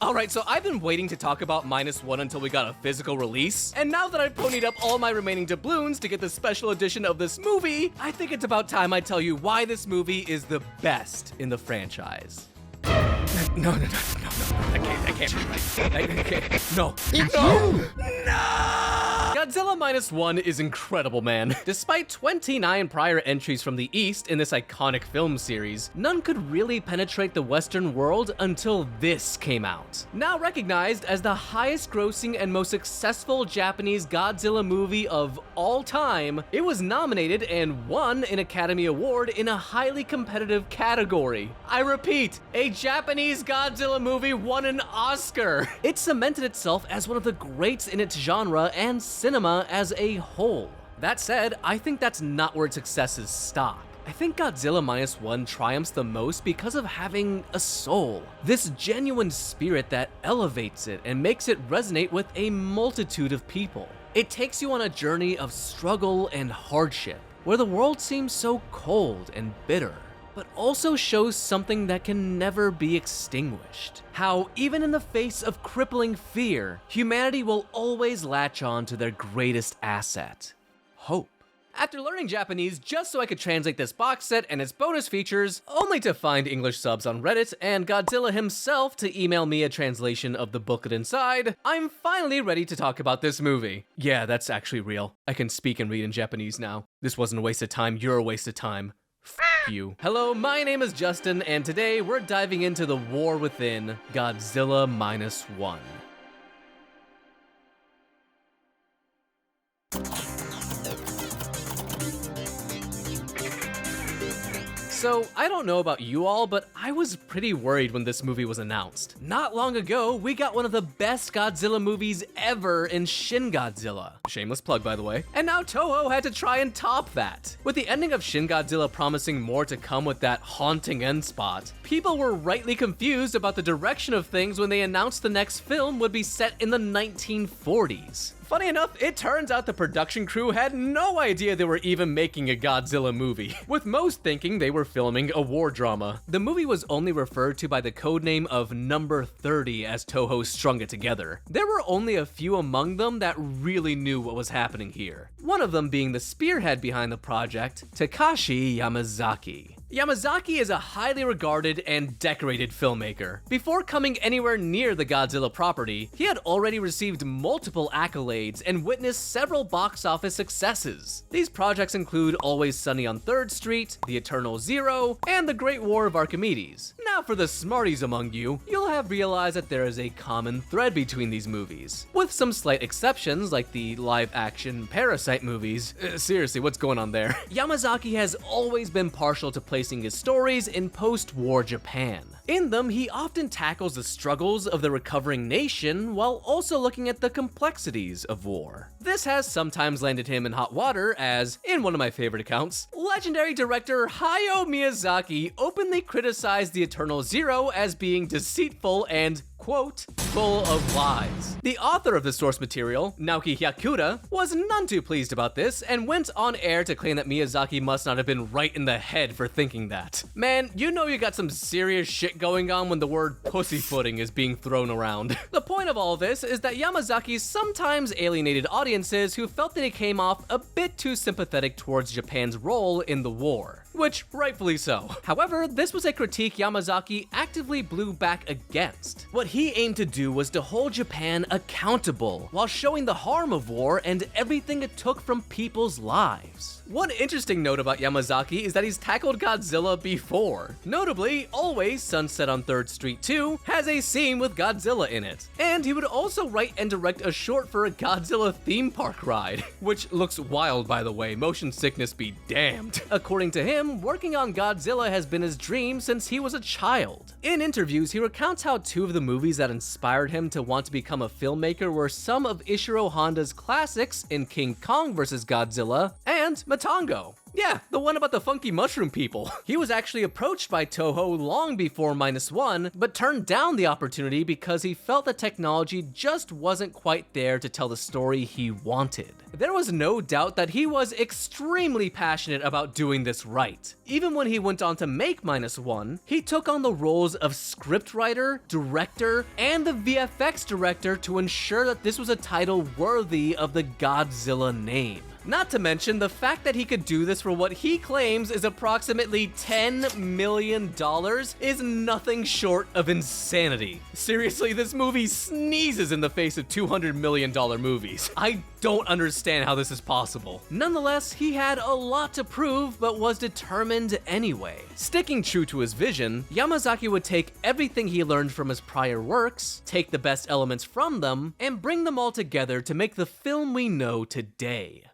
Alright, so I've been waiting to talk about Minus One until we got a physical release, and now that I've ponied up all my remaining doubloons to get the special edition of this movie, I think it's about time I tell you why this movie is the best in the franchise. No. I can't be right. I can't. No. No! Godzilla Minus One is incredible, man. Despite 29 prior entries from the East in this iconic film series, none could really penetrate the Western world until this came out. Now recognized as the highest grossing and most successful Japanese Godzilla movie of all time, it was nominated and won an Academy Award in a highly competitive category. I repeat, a Japanese Godzilla movie won an Oscar. It cemented itself as one of the greats in its genre and cinema as a whole. That said, I think that's not where its successes stop. I think Godzilla Minus One triumphs the most because of having a soul. This genuine spirit that elevates it and makes it resonate with a multitude of people. It takes you on a journey of struggle and hardship, where the world seems so cold and bitter, but also shows something that can never be extinguished. How, even in the face of crippling fear, humanity will always latch on to their greatest asset: hope. After learning Japanese just so I could translate this box set and its bonus features, only to find English subs on Reddit and Godzilla himself to email me a translation of the booklet inside, I'm finally ready to talk about this movie. Yeah, that's actually real. I can speak and read in Japanese now. This wasn't a waste of time, you're a waste of time. F you. Hello, my name is Justin, and today we're diving into the war within Godzilla Minus One. So, I don't know about you all, but I was pretty worried when this movie was announced. Not long ago, we got one of the best Godzilla movies ever in Shin Godzilla. Shameless plug, by the way. And now Toho had to try and top that. With the ending of Shin Godzilla promising more to come with that haunting end spot, people were rightly confused about the direction of things when they announced the next film would be set in the 1940s. Funny enough, it turns out the production crew had no idea they were even making a Godzilla movie, with most thinking they were filming a war drama. The movie was only referred to by the codename of Number 30 as Toho strung it together. There were only a few among them that really knew what was happening here. One of them being the spearhead behind the project, Takashi Yamazaki. Yamazaki is a highly regarded and decorated filmmaker. Before coming anywhere near the Godzilla property, he had already received multiple accolades and witnessed several box office successes. These projects include Always Sunny on 3rd Street, The Eternal Zero, and The Great War of Archimedes. Now for the smarties among you, you'll have realized that there is a common thread between these movies, with some slight exceptions like the live-action Parasite movies. Seriously, what's going on there? Yamazaki has always been partial to placing his stories in post-war Japan. In them, he often tackles the struggles of the recovering nation while also looking at the complexities of war. This has sometimes landed him in hot water as, in one of my favorite accounts, legendary director Hayao Miyazaki openly criticized The Eternal Zero as being deceitful and, quote, full of lies. The author of the source material, Naoki Hyakura, was none too pleased about this and went on air to claim that Miyazaki must not have been right in the head for thinking that. Man, you know you got some serious shit going on when the word pussyfooting is being thrown around. The point of all this is that Yamazaki sometimes alienated audiences who felt that he came off a bit too sympathetic towards Japan's role in the war. Which, rightfully so. However, this was a critique Yamazaki actively blew back against. What he aimed to do was to hold Japan accountable while showing the harm of war and everything it took from people's lives. One interesting note about Yamazaki is that he's tackled Godzilla before. Notably, Always Sunset on 3rd Street 2 has a scene with Godzilla in it. And he would also write and direct a short for a Godzilla theme park ride, which looks wild, by the way, motion sickness be damned. According to him, working on Godzilla has been his dream since he was a child. In interviews, he recounts how two of the movies that inspired him to want to become a filmmaker were some of Ishiro Honda's classics in King Kong vs. Godzilla and Matango. Yeah, the one about the funky mushroom people. He was actually approached by Toho long before Minus One, but turned down the opportunity because he felt the technology just wasn't quite there to tell the story he wanted. There was no doubt that he was extremely passionate about doing this right. Even when he went on to make Minus One, he took on the roles of scriptwriter, director, and the VFX director to ensure that this was a title worthy of the Godzilla name. Not to mention the fact that he could do this for what he claims is approximately $10 million is nothing short of insanity. Seriously, this movie sneezes in the face of $200 million movies. I don't understand how this is possible. Nonetheless, he had a lot to prove, but was determined anyway. Sticking true to his vision, Yamazaki would take everything he learned from his prior works, take the best elements from them, and bring them all together to make the film we know today.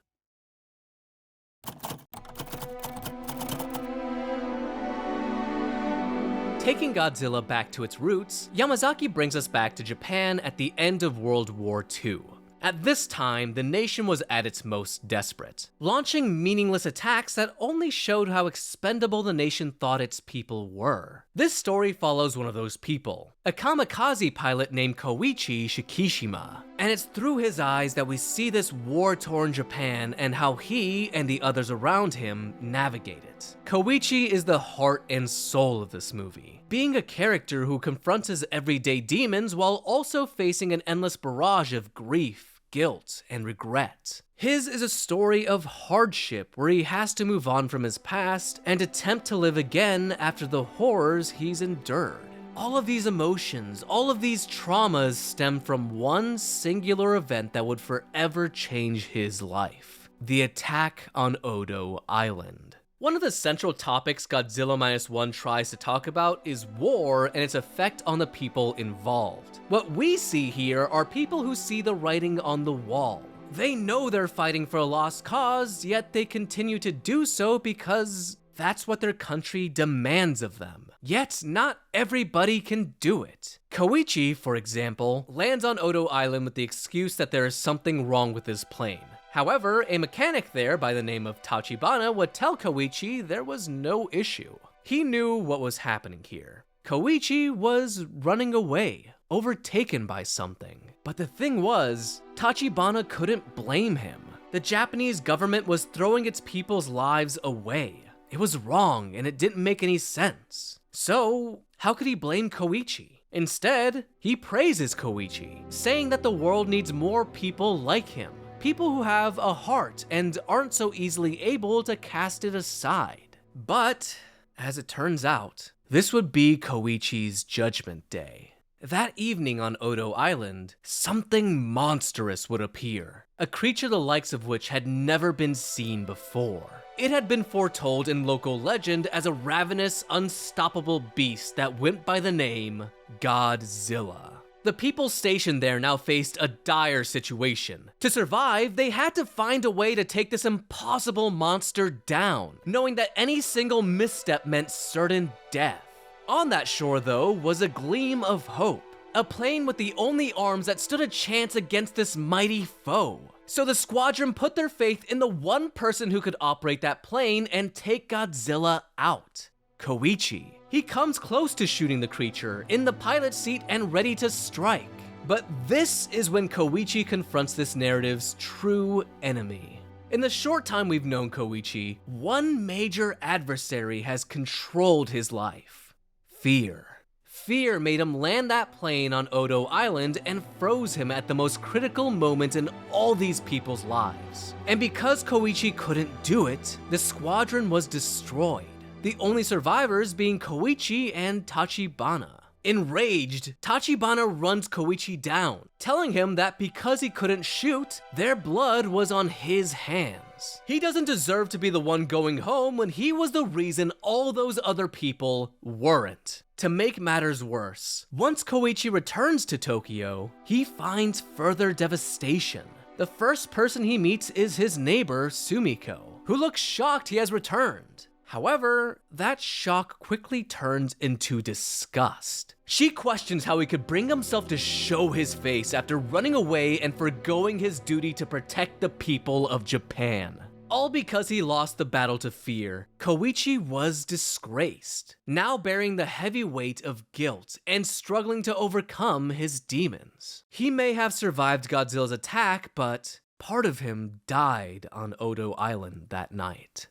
Taking Godzilla back to its roots, Yamazaki brings us back to Japan at the end of World War II. At this time, the nation was at its most desperate, launching meaningless attacks that only showed how expendable the nation thought its people were. This story follows one of those people, a kamikaze pilot named Koichi Shikishima, and it's through his eyes that we see this war-torn Japan and how he and the others around him navigate it. Koichi is the heart and soul of this movie, being a character who confronts his everyday demons while also facing an endless barrage of grief, guilt, and regret. His is a story of hardship where he has to move on from his past and attempt to live again after the horrors he's endured. All of these emotions, all of these traumas stem from one singular event that would forever change his life: the attack on Odo Island. One of the central topics Godzilla Minus One tries to talk about is war and its effect on the people involved. What we see here are people who see the writing on the wall. They know they're fighting for a lost cause, yet they continue to do so because that's what their country demands of them. Yet, not everybody can do it. Koichi, for example, lands on Odo Island with the excuse that there is something wrong with his plane. However, a mechanic there by the name of Tachibana would tell Koichi there was no issue. He knew what was happening here. Koichi was running away, overtaken by something. But the thing was, Tachibana couldn't blame him. The Japanese government was throwing its people's lives away. It was wrong and it didn't make any sense. So, how could he blame Koichi? Instead, he praises Koichi, saying that the world needs more people like him. People who have a heart and aren't so easily able to cast it aside. But, as it turns out, this would be Koichi's judgment day. That evening on Odo Island, something monstrous would appear, a creature the likes of which had never been seen before. It had been foretold in local legend as a ravenous, unstoppable beast that went by the name Godzilla. The people stationed there now faced a dire situation. To survive, they had to find a way to take this impossible monster down, knowing that any single misstep meant certain death. On that shore, though, was a gleam of hope, a plane with the only arms that stood a chance against this mighty foe. So the squadron put their faith in the one person who could operate that plane and take Godzilla out: Koichi. He comes close to shooting the creature, in the pilot's seat and ready to strike. But this is when Koichi confronts this narrative's true enemy. In the short time we've known Koichi, one major adversary has controlled his life: fear. Fear made him land that plane on Odo Island and froze him at the most critical moment in all these people's lives. And because Koichi couldn't do it, the squadron was destroyed, the only survivors being Koichi and Tachibana. Enraged, Tachibana runs Koichi down, telling him that because he couldn't shoot, their blood was on his hands. He doesn't deserve to be the one going home when he was the reason all those other people weren't. To make matters worse, once Koichi returns to Tokyo, he finds further devastation. The first person he meets is his neighbor, Sumiko, who looks shocked he has returned. However, that shock quickly turns into disgust. She questions how he could bring himself to show his face after running away and forgoing his duty to protect the people of Japan. All because he lost the battle to fear. Koichi was disgraced, now bearing the heavy weight of guilt and struggling to overcome his demons. He may have survived Godzilla's attack, but part of him died on Odo Island that night.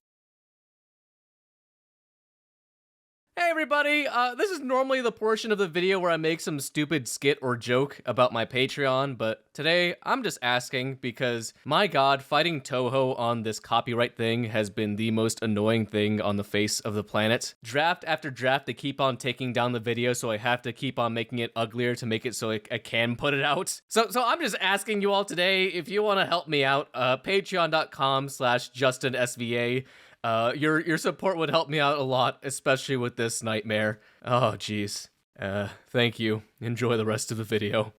Hey everybody, this is normally the portion of the video where I make some stupid skit or joke about my Patreon, but today I'm just asking because, my god, fighting Toho on this copyright thing has been the most annoying thing on the face of the planet. Draft after draft, they keep on taking down the video, so I have to keep on making it uglier to make it so I can put it out. So I'm just asking you all today, if you want to help me out, patreon.com/JustinSVA. Your support would help me out a lot, especially with this nightmare. Oh, jeez. Thank you. Enjoy the rest of the video.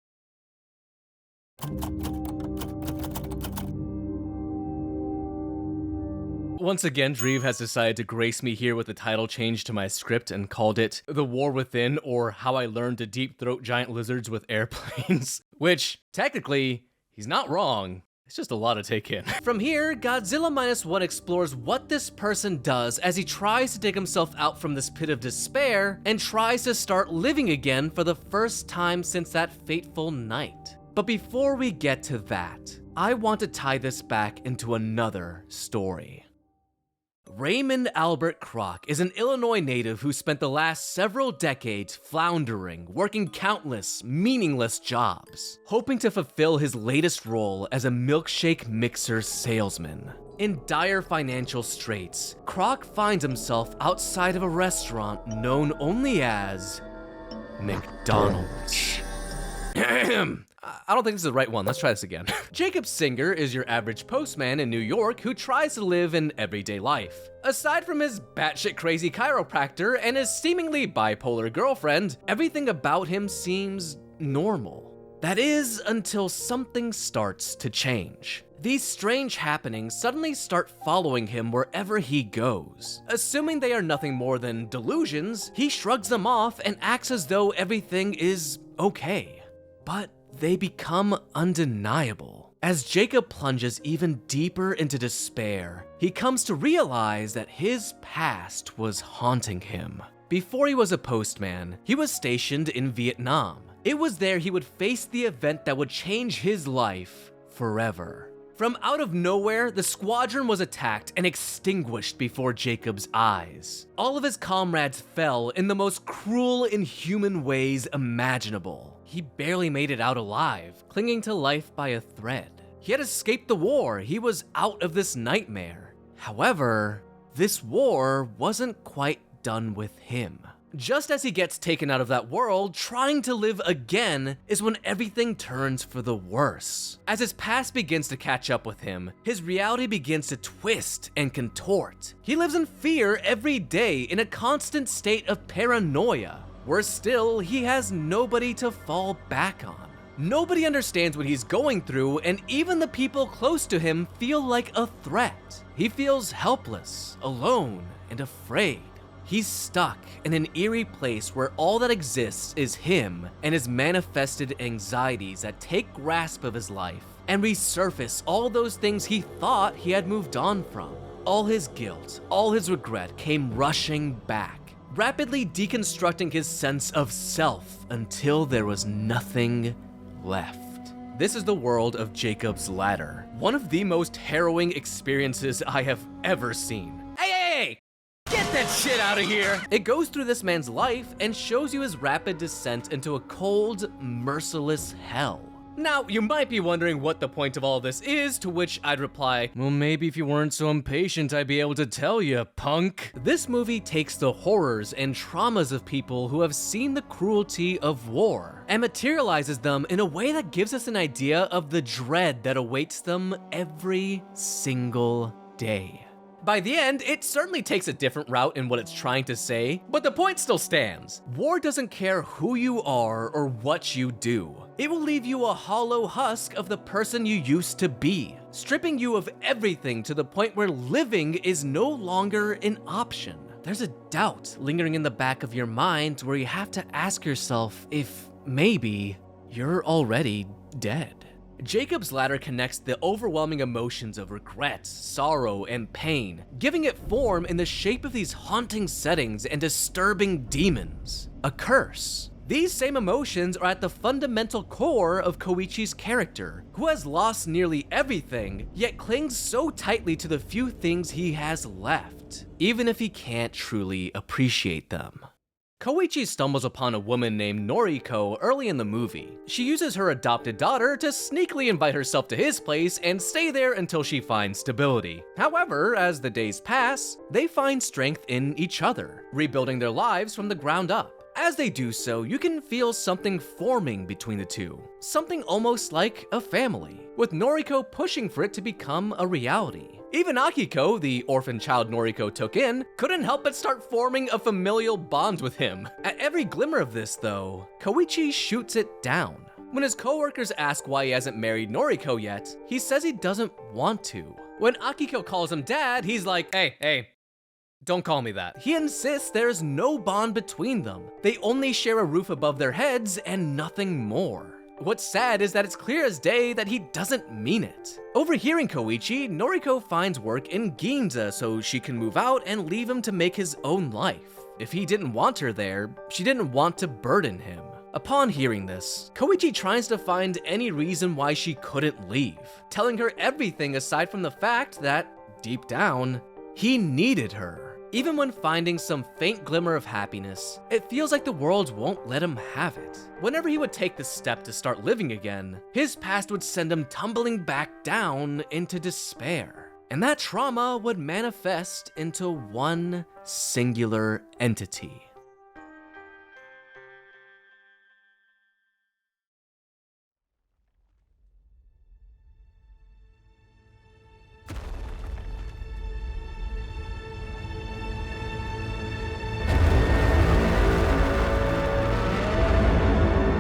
Once again, Dreeve has decided to grace me here with a title change to my script and called it The War Within, or How I Learned to Deep Throat Giant Lizards with Airplanes. Which, technically, he's not wrong. It's just a lot to take in. From here, Godzilla Minus One explores what this person does as he tries to dig himself out from this pit of despair and tries to start living again for the first time since that fateful night. But before we get to that, I want to tie this back into another story. Raymond Albert Kroc is an Illinois native who spent the last several decades floundering, working countless, meaningless jobs, hoping to fulfill his latest role as a milkshake mixer salesman. In dire financial straits, Kroc finds himself outside of a restaurant known only as McDonald's. I don't think this is the right one. Let's try this again. Jacob Singer is your average postman in New York who tries to live an everyday life. Aside from his batshit crazy chiropractor and his seemingly bipolar girlfriend, everything about him seems normal. That is, until something starts to change. These strange happenings suddenly start following him wherever he goes. Assuming they are nothing more than delusions, he shrugs them off and acts as though everything is okay. But they become undeniable. As Jacob plunges even deeper into despair, he comes to realize that his past was haunting him. Before he was a postman, he was stationed in Vietnam. It was there he would face the event that would change his life forever. From out of nowhere, the squadron was attacked and extinguished before Jacob's eyes. All of his comrades fell in the most cruel, inhuman ways imaginable. He barely made it out alive, clinging to life by a thread. He had escaped the war. He was out of this nightmare. However, this war wasn't quite done with him. Just as he gets taken out of that world, trying to live again is when everything turns for the worse. As his past begins to catch up with him, his reality begins to twist and contort. He lives in fear every day in a constant state of paranoia. Worse still, he has nobody to fall back on. Nobody understands what he's going through, and even the people close to him feel like a threat. He feels helpless, alone, and afraid. He's stuck in an eerie place where all that exists is him and his manifested anxieties that take grasp of his life and resurface all those things he thought he had moved on from. All his guilt, all his regret came rushing back, rapidly deconstructing his sense of self until there was nothing left. This is the world of Jacob's Ladder, one of the most harrowing experiences I have ever seen. Hey! Get that shit out of here! It goes through this man's life and shows you his rapid descent into a cold, merciless hell. Now, you might be wondering what the point of all this is, to which I'd reply, well, maybe if you weren't so impatient, I'd be able to tell you, punk. This movie takes the horrors and traumas of people who have seen the cruelty of war and materializes them in a way that gives us an idea of the dread that awaits them every single day. By the end, it certainly takes a different route in what it's trying to say, but the point still stands. War doesn't care who you are or what you do. It will leave you a hollow husk of the person you used to be, stripping you of everything to the point where living is no longer an option. There's a doubt lingering in the back of your mind where you have to ask yourself if maybe you're already dead. Jacob's ladder connects the overwhelming emotions of regret, sorrow, and pain, giving it form in the shape of these haunting settings and disturbing demons. A curse. These same emotions are at the fundamental core of Koichi's character, who has lost nearly everything, yet clings so tightly to the few things he has left, even if he can't truly appreciate them. Koichi stumbles upon a woman named Noriko early in the movie. She uses her adopted daughter to sneakily invite herself to his place and stay there until she finds stability. However, as the days pass, they find strength in each other, rebuilding their lives from the ground up. As they do so, you can feel something forming between the two, something almost like a family, with Noriko pushing for it to become a reality. Even Akiko, the orphan child Noriko took in, couldn't help but start forming a familial bond with him. At every glimmer of this, though, Koichi shoots it down. When his coworkers ask why he hasn't married Noriko yet, he says he doesn't want to. When Akiko calls him dad, he's like, hey, don't call me that. He insists there's no bond between them. They only share a roof above their heads and nothing more. What's sad is that it's clear as day that he doesn't mean it. Overhearing Koichi, Noriko finds work in Ginza so she can move out and leave him to make his own life. If he didn't want her there, she didn't want to burden him. Upon hearing this, Koichi tries to find any reason why she couldn't leave, telling her everything aside from the fact that, deep down, he needed her. Even when finding some faint glimmer of happiness, it feels like the world won't let him have it. Whenever he would take the step to start living again, his past would send him tumbling back down into despair. And that trauma would manifest into one singular entity.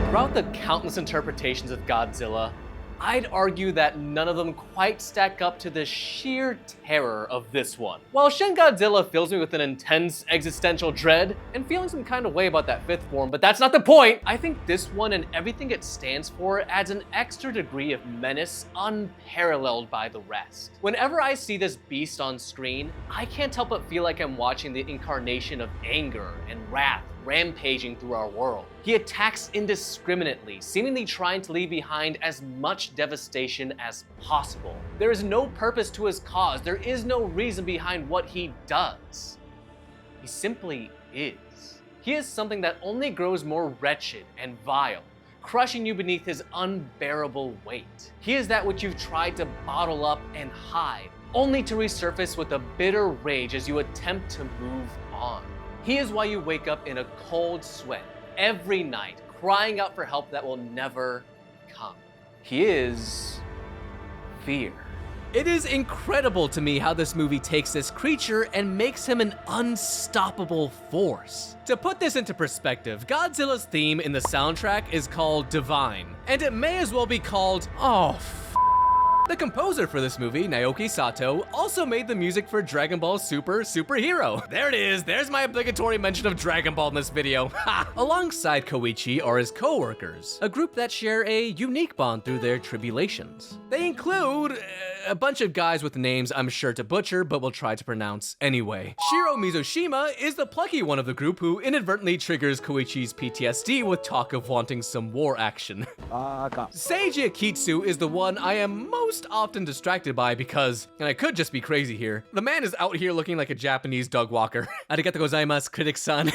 Throughout the countless interpretations of Godzilla, I'd argue that none of them quite stack up to the sheer terror of this one. While Shin Godzilla fills me with an intense existential dread and feeling some kind of way about that fifth form, but that's not the point, I think this one and everything it stands for adds an extra degree of menace unparalleled by the rest. Whenever I see this beast on screen, I can't help but feel like I'm watching the incarnation of anger and wrath rampaging through our world. He attacks indiscriminately, seemingly trying to leave behind as much devastation as possible. There is no purpose to his cause. There is no reason behind what he does. He simply is. He is something that only grows more wretched and vile, crushing you beneath his unbearable weight. He is that which you've tried to bottle up and hide, only to resurface with a bitter rage as you attempt to move on. He is why you wake up in a cold sweat every night, crying out for help that will never come. He is fear. It is incredible to me how this movie takes this creature and makes him an unstoppable force. To put this into perspective, Godzilla's theme in the soundtrack is called Divine, and it may as well be called, The composer for this movie, Naoki Sato, also made the music for Dragon Ball Super Superhero. There it is, there's my obligatory mention of Dragon Ball in this video. Ha! Alongside Koichi are his co-workers, a group that share a unique bond through their tribulations. They include a bunch of guys with names I'm sure to butcher, but will try to pronounce anyway. Shiro Mizushima is the plucky one of the group who inadvertently triggers Koichi's PTSD with talk of wanting some war action. Seiji Akitsu is the one I am most often distracted by because, and I could just be crazy here, the man is out here looking like a Japanese dog walker. Arigatou gozaimasu, critic-san.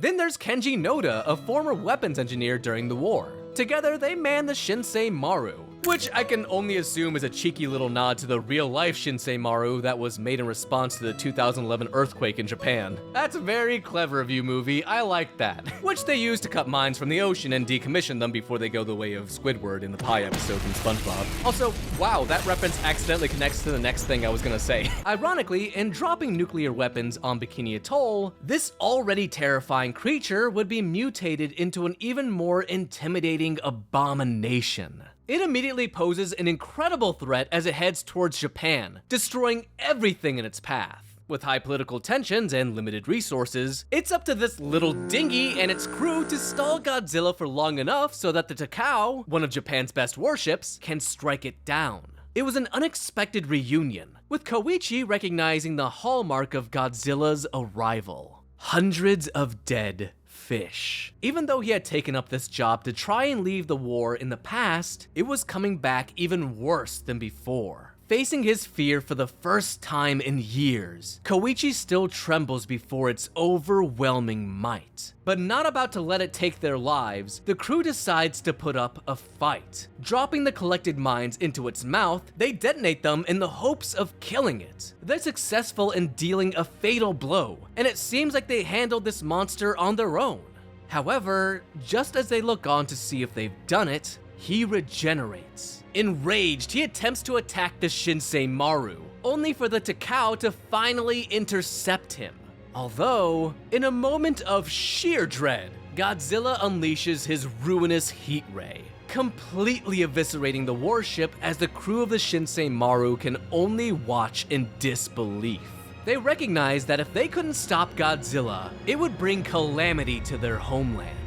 Then there's Kenji Noda, a former weapons engineer during the war. Together, they man the Shinsei Maru, which I can only assume is a cheeky little nod to the real-life Shinsei Maru that was made in response to the 2011 earthquake in Japan. That's very clever of you, movie. I like that. Which they use to cut mines from the ocean and decommission them before they go the way of Squidward in the Pie episode from SpongeBob. Also, wow, that reference accidentally connects to the next thing I was gonna say. Ironically, in dropping nuclear weapons on Bikini Atoll, this already terrifying creature would be mutated into an even more intimidating abomination. It immediately poses an incredible threat as it heads towards Japan, destroying everything in its path. With high political tensions and limited resources, it's up to this little dinghy and its crew to stall Godzilla for long enough so that the Takao, one of Japan's best warships, can strike it down. It was an unexpected reunion, with Koichi recognizing the hallmark of Godzilla's arrival: hundreds of dead fish. Even though he had taken up this job to try and leave the war in the past, it was coming back even worse than before. Facing his fear for the first time in years, Koichi still trembles before its overwhelming might. But not about to let it take their lives, the crew decides to put up a fight. Dropping the collected mines into its mouth, they detonate them in the hopes of killing it. They're successful in dealing a fatal blow, and it seems like they handled this monster on their own. However, just as they look on to see if they've done it, he regenerates. Enraged, he attempts to attack the Shinsei Maru, only for the Takao to finally intercept him. Although, in a moment of sheer dread, Godzilla unleashes his ruinous heat ray, completely eviscerating the warship as the crew of the Shinsei Maru can only watch in disbelief. They recognize that if they couldn't stop Godzilla, it would bring calamity to their homeland.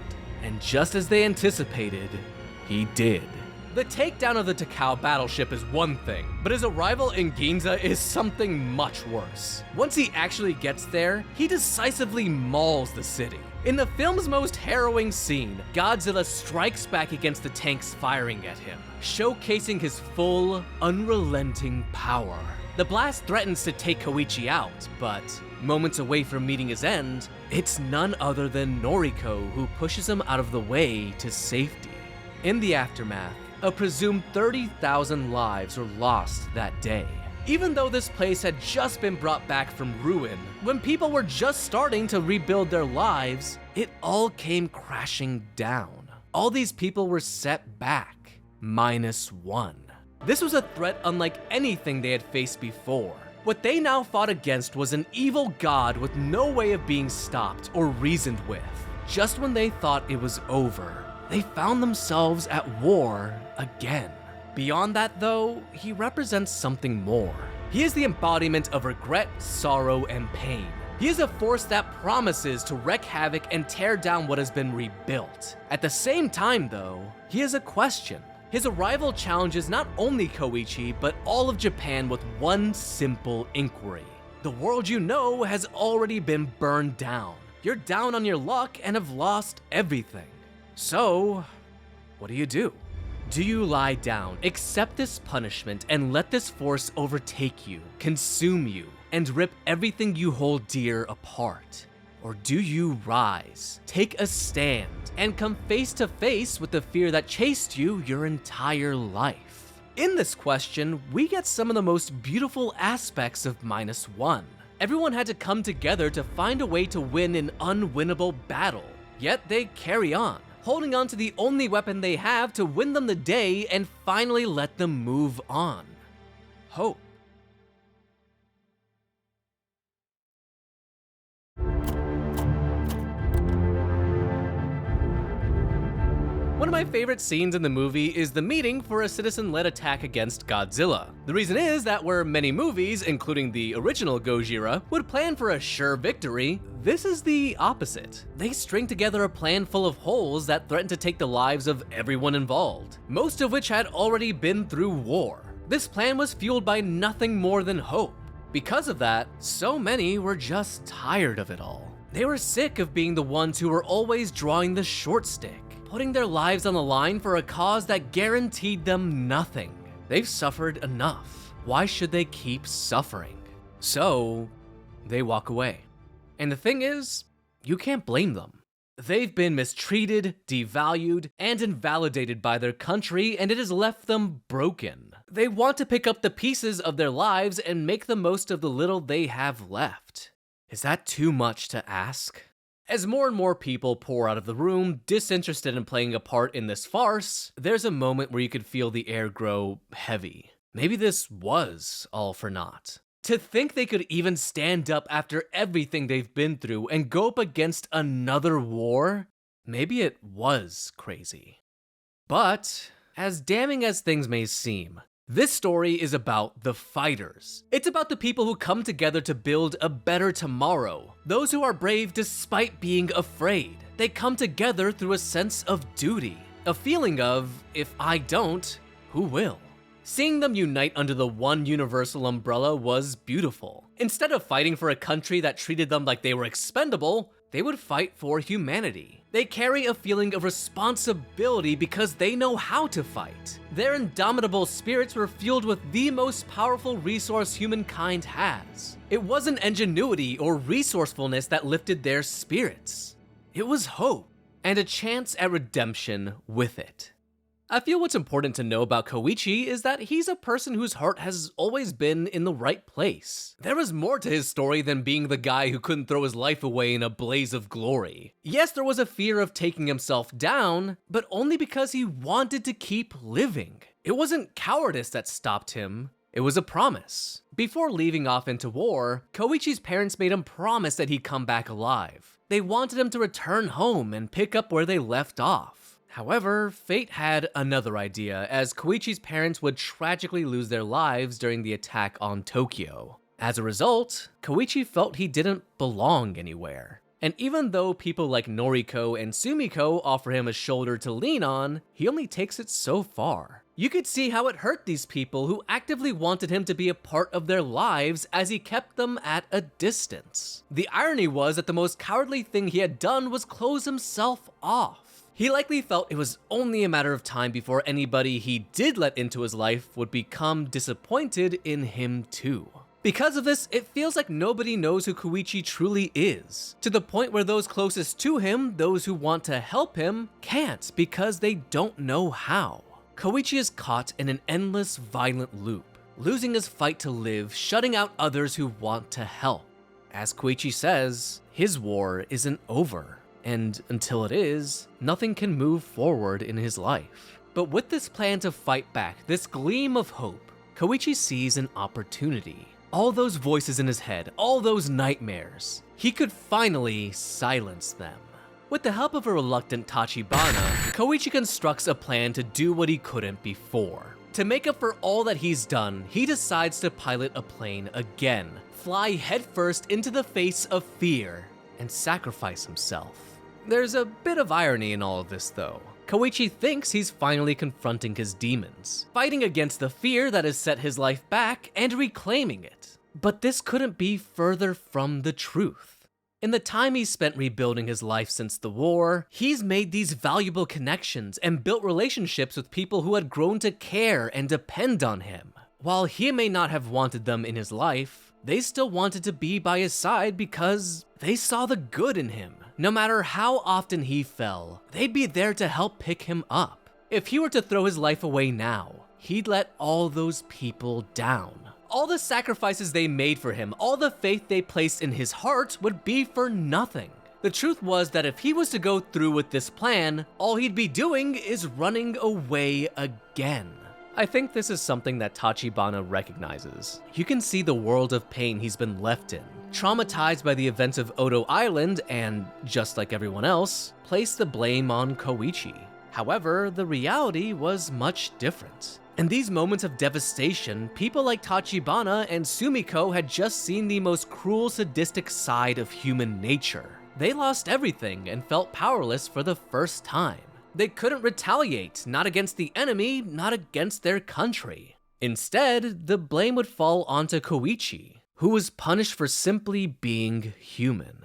And just as they anticipated, he did. The takedown of the Takao battleship is one thing, but his arrival in Ginza is something much worse. Once he actually gets there, he decisively mauls the city. In the film's most harrowing scene, Godzilla strikes back against the tanks firing at him, showcasing his full, unrelenting power. The blast threatens to take Koichi out, but moments away from meeting his end, it's none other than Noriko who pushes him out of the way to safety. In the aftermath, a presumed 30,000 lives were lost that day. Even though this place had just been brought back from ruin, when people were just starting to rebuild their lives, it all came crashing down. All these people were set back, minus one. This was a threat unlike anything they had faced before. What they now fought against was an evil god with no way of being stopped or reasoned with. Just when they thought it was over, they found themselves at war again. Beyond that though, he represents something more. He is the embodiment of regret, sorrow, and pain. He is a force that promises to wreak havoc and tear down what has been rebuilt. At the same time though, he is a question. His arrival challenges not only Koichi, but all of Japan with one simple inquiry. The world you know has already been burned down. You're down on your luck and have lost everything. So, what do? Do you lie down, accept this punishment, and let this force overtake you, consume you, and rip everything you hold dear apart? Or do you rise, take a stand, and come face to face with the fear that chased you your entire life? In this question, we get some of the most beautiful aspects of Minus One. Everyone had to come together to find a way to win an unwinnable battle, yet they carry on, holding on to the only weapon they have to win them the day and finally let them move on: hope. One of my favorite scenes in the movie is the meeting for a citizen-led attack against Godzilla. The reason is that where many movies, including the original Gojira, would plan for a sure victory, this is the opposite. They string together a plan full of holes that threaten to take the lives of everyone involved, most of which had already been through war. This plan was fueled by nothing more than hope. Because of that, so many were just tired of it all. They were sick of being the ones who were always drawing the short stick, putting their lives on the line for a cause that guaranteed them nothing. They've suffered enough. Why should they keep suffering? So, they walk away. And the thing is, you can't blame them. They've been mistreated, devalued, and invalidated by their country, and it has left them broken. They want to pick up the pieces of their lives and make the most of the little they have left. Is that too much to ask? As more and more people pour out of the room, disinterested in playing a part in this farce, there's a moment where you could feel the air grow heavy. Maybe this was all for naught. To think they could even stand up after everything they've been through and go up against another war? Maybe it was crazy. But, as damning as things may seem, This story is about the fighters. It's about the people who come together to build a better tomorrow. Those who are brave despite being afraid. They come together through a sense of duty. A feeling of, if I don't, who will? Seeing them unite under the one universal umbrella was beautiful. Instead of fighting for a country that treated them like they were expendable, they would fight for humanity. They carry a feeling of responsibility because they know how to fight. Their indomitable spirits were fueled with the most powerful resource humankind has. It wasn't ingenuity or resourcefulness that lifted their spirits. It was hope, and a chance at redemption with it. I feel what's important to know about Koichi is that he's a person whose heart has always been in the right place. There is more to his story than being the guy who couldn't throw his life away in a blaze of glory. Yes, there was a fear of taking himself down, but only because he wanted to keep living. It wasn't cowardice that stopped him, it was a promise. Before leaving off into war, Koichi's parents made him promise that he'd come back alive. They wanted him to return home and pick up where they left off. However, fate had another idea, as Koichi's parents would tragically lose their lives during the attack on Tokyo. As a result, Koichi felt he didn't belong anywhere. And even though people like Noriko and Sumiko offer him a shoulder to lean on, he only takes it so far. You could see how it hurt these people who actively wanted him to be a part of their lives as he kept them at a distance. The irony was that the most cowardly thing he had done was close himself off. He likely felt it was only a matter of time before anybody he did let into his life would become disappointed in him too. Because of this, it feels like nobody knows who Koichi truly is, to the point where those closest to him, those who want to help him, can't because they don't know how. Koichi is caught in an endless violent loop, losing his fight to live, shutting out others who want to help. As Koichi says, his war isn't over. And until it is, nothing can move forward in his life. But with this plan to fight back, this gleam of hope, Koichi sees an opportunity. All those voices in his head, all those nightmares, he could finally silence them. With the help of a reluctant Tachibana, Koichi constructs a plan to do what he couldn't before. To make up for all that he's done, he decides to pilot a plane again, fly headfirst into the face of fear, and sacrifice himself. There's a bit of irony in all of this though. Koichi thinks he's finally confronting his demons, fighting against the fear that has set his life back and reclaiming it. But this couldn't be further from the truth. In the time he's spent rebuilding his life since the war, he's made these valuable connections and built relationships with people who had grown to care and depend on him. While he may not have wanted them in his life, they still wanted to be by his side because they saw the good in him. No matter how often he fell, they'd be there to help pick him up. If he were to throw his life away now, he'd let all those people down. All the sacrifices they made for him, all the faith they placed in his heart would be for nothing. The truth was that if he was to go through with this plan, all he'd be doing is running away again. I think this is something that Tachibana recognizes. You can see the world of pain he's been left in, traumatized by the events of Odo Island and, just like everyone else, placed the blame on Koichi. However, the reality was much different. In these moments of devastation, people like Tachibana and Sumiko had just seen the most cruel, sadistic side of human nature. They lost everything and felt powerless for the first time. They couldn't retaliate, not against the enemy, not against their country. Instead, the blame would fall onto Koichi, who was punished for simply being human.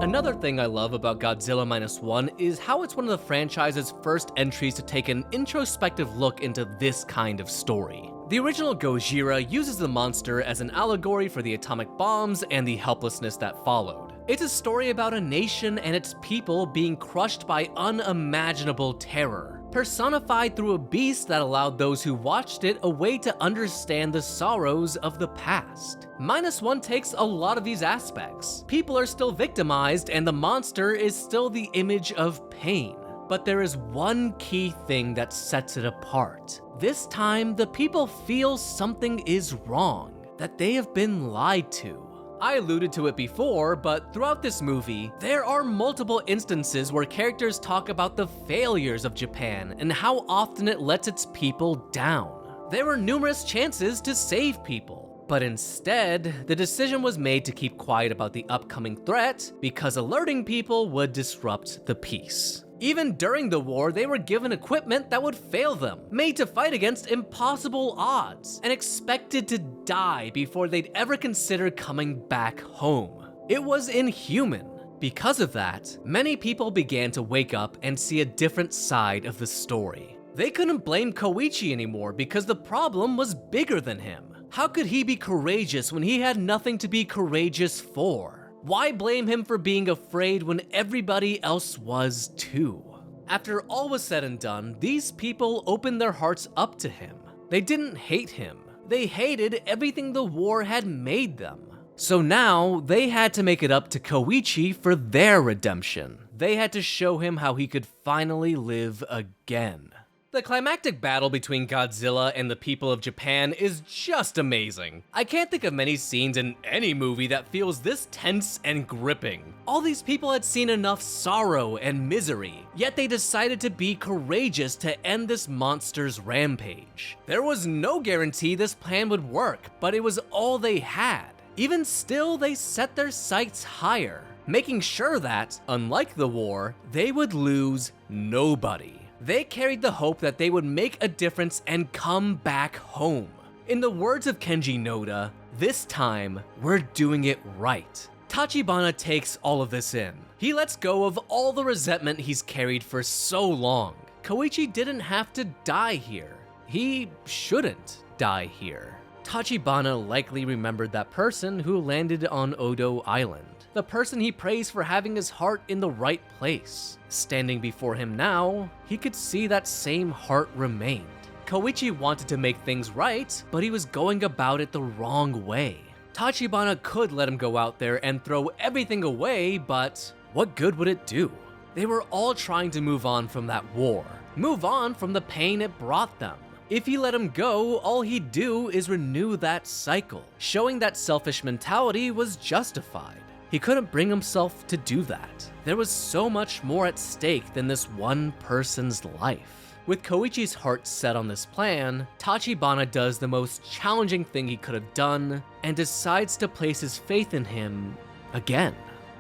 Another thing I love about Godzilla Minus One is how it's one of the franchise's first entries to take an introspective look into this kind of story. The original Gojira uses the monster as an allegory for the atomic bombs and the helplessness that followed. It's a story about a nation and its people being crushed by unimaginable terror, personified through a beast that allowed those who watched it a way to understand the sorrows of the past. Minus One takes a lot of these aspects. People are still victimized and the monster is still the image of pain. But there is one key thing that sets it apart. This time, the people feel something is wrong, that they have been lied to. I alluded to it before, but throughout this movie, there are multiple instances where characters talk about the failures of Japan and how often it lets its people down. There were numerous chances to save people, but instead, the decision was made to keep quiet about the upcoming threat because alerting people would disrupt the peace. Even during the war, they were given equipment that would fail them, made to fight against impossible odds, and expected to die before they'd ever consider coming back home. It was inhuman. Because of that, many people began to wake up and see a different side of the story. They couldn't blame Koichi anymore because the problem was bigger than him. How could he be courageous when he had nothing to be courageous for? Why blame him for being afraid when everybody else was too? After all was said and done, these people opened their hearts up to him. They didn't hate him. They hated everything the war had made them. So now, they had to make it up to Koichi for their redemption. They had to show him how he could finally live again. The climactic battle between Godzilla and the people of Japan is just amazing. I can't think of many scenes in any movie that feels this tense and gripping. All these people had seen enough sorrow and misery, yet they decided to be courageous to end this monster's rampage. There was no guarantee this plan would work, but it was all they had. Even still, they set their sights higher, making sure that, unlike the war, they would lose nobody. They carried the hope that they would make a difference and come back home. In the words of Kenji Noda, this time, we're doing it right. Tachibana takes all of this in. He lets go of all the resentment he's carried for so long. Koichi didn't have to die here. He shouldn't die here. Tachibana likely remembered that person who landed on Odo Island. The person he praised for having his heart in the right place. Standing before him now, he could see that same heart remained. Koichi wanted to make things right, but he was going about it the wrong way. Tachibana could let him go out there and throw everything away, but what good would it do? They were all trying to move on from that war, move on from the pain it brought them. If he let him go, all he'd do is renew that cycle, showing that selfish mentality was justified. He couldn't bring himself to do that. There was so much more at stake than this one person's life. With Koichi's heart set on this plan, Tachibana does the most challenging thing he could have done and decides to place his faith in him again.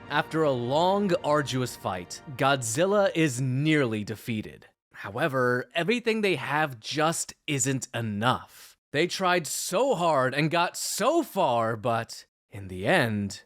After a long, arduous fight, Godzilla is nearly defeated. However, everything they have just isn't enough. They tried so hard and got so far, but in the end,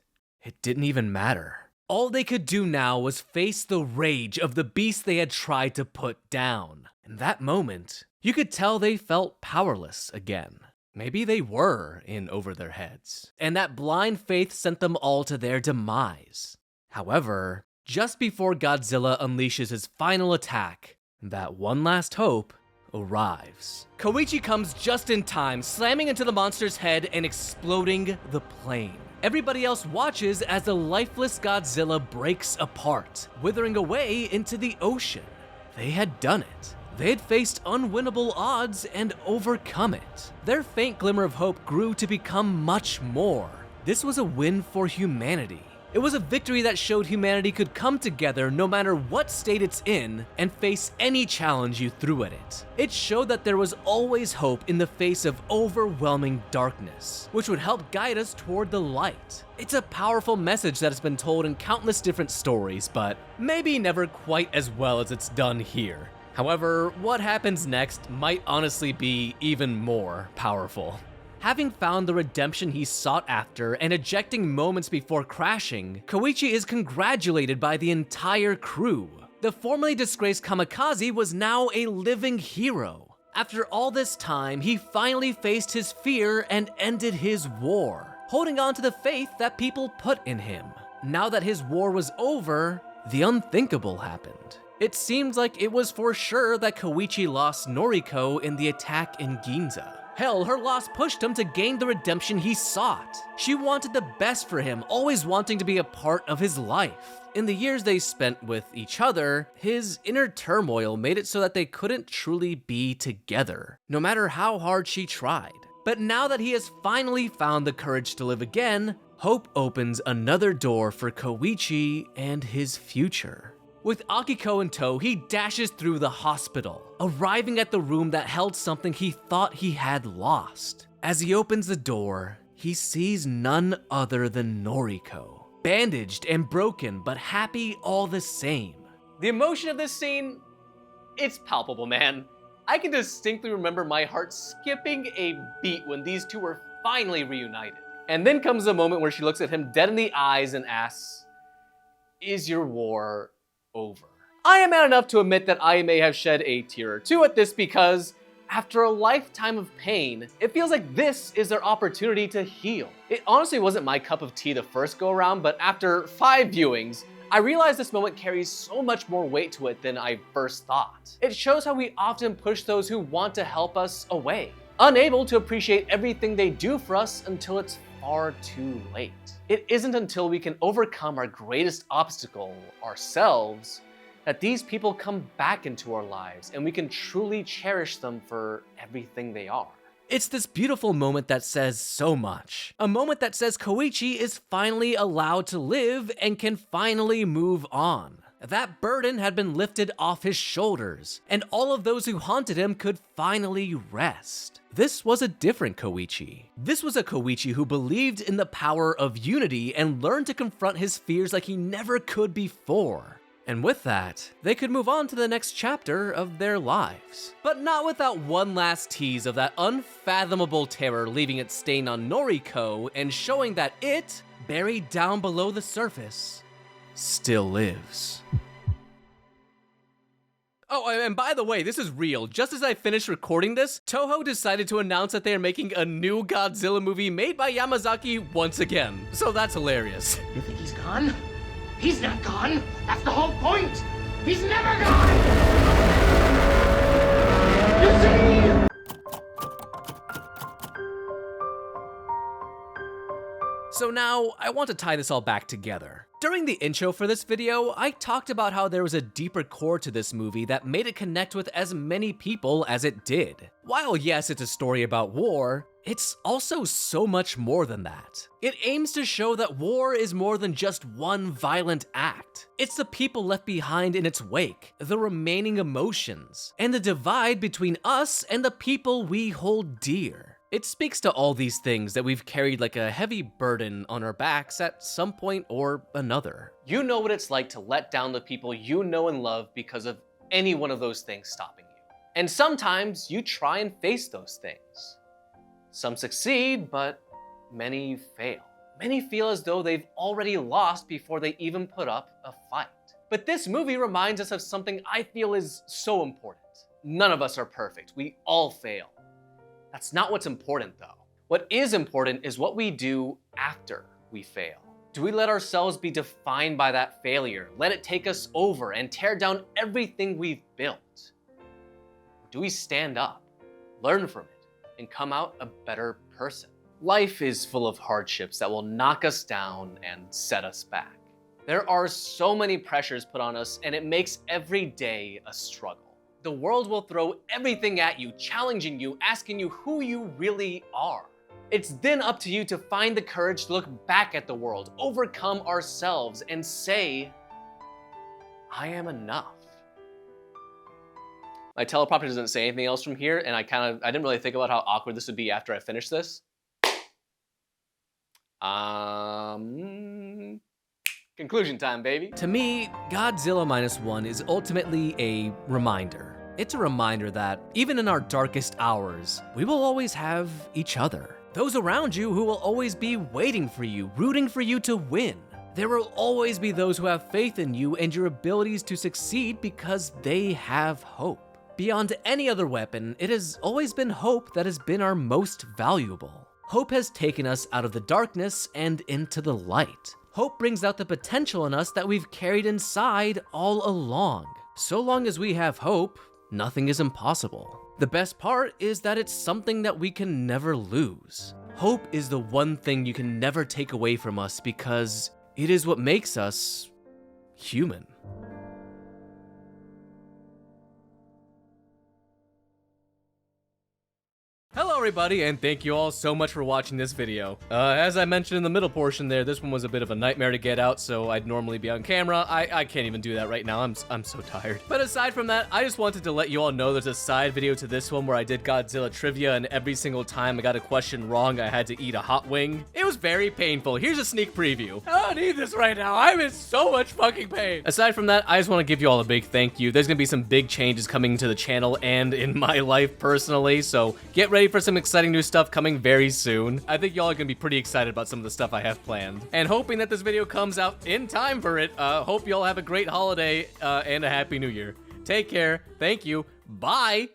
it didn't even matter. All they could do now was face the rage of the beast they had tried to put down. In that moment, you could tell they felt powerless again. Maybe they were in over their heads, and that blind faith sent them all to their demise. However, just before Godzilla unleashes his final attack, that one last hope arrives. Koichi comes just in time, slamming into the monster's head and exploding the plane. Everybody else watches as the lifeless Godzilla breaks apart, withering away into the ocean. They had done it. They had faced unwinnable odds and overcome it. Their faint glimmer of hope grew to become much more. This was a win for humanity. It was a victory that showed humanity could come together no matter what state it's in and face any challenge you threw at it. It showed that there was always hope in the face of overwhelming darkness, which would help guide us toward the light. It's a powerful message that has been told in countless different stories, but maybe never quite as well as it's done here. However, what happens next might honestly be even more powerful. Having found the redemption he sought after and ejecting moments before crashing, Koichi is congratulated by the entire crew. The formerly disgraced kamikaze was now a living hero. After all this time, he finally faced his fear and ended his war, holding on to the faith that people put in him. Now that his war was over, the unthinkable happened. It seemed like it was for sure that Koichi lost Noriko in the attack in Ginza. Hell, her loss pushed him to gain the redemption he sought. She wanted the best for him, always wanting to be a part of his life. In the years they spent with each other, his inner turmoil made it so that they couldn't truly be together, no matter how hard she tried. But now that he has finally found the courage to live again, hope opens another door for Koichi and his future. With Akiko in tow, he dashes through the hospital, arriving at the room that held something he thought he had lost. As he opens the door, he sees none other than Noriko, bandaged and broken, but happy all the same. The emotion of this scene, it's palpable, man. I can distinctly remember my heart skipping a beat when these two were finally reunited. And then comes the moment where she looks at him dead in the eyes and asks, "Is your war over?" I am man enough to admit that I may have shed a tear or two at this because after a lifetime of pain, it feels like this is their opportunity to heal. It honestly wasn't my cup of tea the first go around, but after 5 viewings, I realized this moment carries so much more weight to it than I first thought. It shows how we often push those who want to help us away, unable to appreciate everything they do for us until it's far too late. It isn't until we can overcome our greatest obstacle, ourselves, that these people come back into our lives and we can truly cherish them for everything they are. It's this beautiful moment that says so much. A moment that says Koichi is finally allowed to live and can finally move on. That burden had been lifted off his shoulders, and all of those who haunted him could finally rest. This was a different Koichi. This was a Koichi who believed in the power of unity and learned to confront his fears like he never could before. And with that, they could move on to the next chapter of their lives. But not without one last tease of that unfathomable terror leaving its stain on Noriko and showing that it, buried down below the surface, still lives. Oh, and by the way, this is real. Just as I finished recording this, Toho decided to announce that they are making a new Godzilla movie made by Yamazaki once again. So that's hilarious. You think he's gone? He's not gone! That's the whole point! He's never gone! You see? So now, I want to tie this all back together. During the intro for this video, I talked about how there was a deeper core to this movie that made it connect with as many people as it did. While yes, it's a story about war, it's also so much more than that. It aims to show that war is more than just one violent act. It's the people left behind in its wake, the remaining emotions, and the divide between us and the people we hold dear. It speaks to all these things that we've carried like a heavy burden on our backs at some point or another. You know what it's like to let down the people you know and love because of any one of those things stopping you. And sometimes you try and face those things. Some succeed, but many fail. Many feel as though they've already lost before they even put up a fight. But this movie reminds us of something I feel is so important. None of us are perfect. We all fail. That's not what's important though. What is important is what we do after we fail. Do we let ourselves be defined by that failure? Let it take us over and tear down everything we've built? Or do we stand up, learn from it, and come out a better person? Life is full of hardships that will knock us down and set us back. There are so many pressures put on us, and it makes every day a struggle. The world will throw everything at you, challenging you, asking you who you really are. It's then up to you to find the courage to look back at the world, overcome ourselves, and say, I am enough. My teleprompter doesn't say anything else from here, and I didn't really think about how awkward this would be after I finish this. Conclusion time, baby. To me, Godzilla Minus One is ultimately a reminder. It's a reminder that, even in our darkest hours, we will always have each other. Those around you who will always be waiting for you, rooting for you to win. There will always be those who have faith in you and your abilities to succeed because they have hope. Beyond any other weapon, it has always been hope that has been our most valuable. Hope has taken us out of the darkness and into the light. Hope brings out the potential in us that we've carried inside all along. So long as we have hope, nothing is impossible. The best part is that it's something that we can never lose. Hope is the one thing you can never take away from us because it is what makes us human. Hello everybody, and thank you all so much for watching this video. As I mentioned in the middle portion there, this one was a bit of a nightmare to get out, so I'd normally be on camera. I can't even do that right now. I'm so tired. But aside from that, I just wanted to let you all know there's a side video to this one where I did Godzilla trivia, and every single time I got a question wrong, I had to eat a hot wing. It was very painful. Here's a sneak preview. I don't need this right now. I'm in so much fucking pain. Aside from that, I just want to give you all a big thank you. There's gonna be some big changes coming to the channel and in my life personally, so get ready for some exciting new stuff coming very soon. I think y'all are gonna be pretty excited about some of the stuff I have planned. And hoping that this video comes out in time for it, hope y'all have a great holiday and a happy new year. Take care. Thank you. Bye.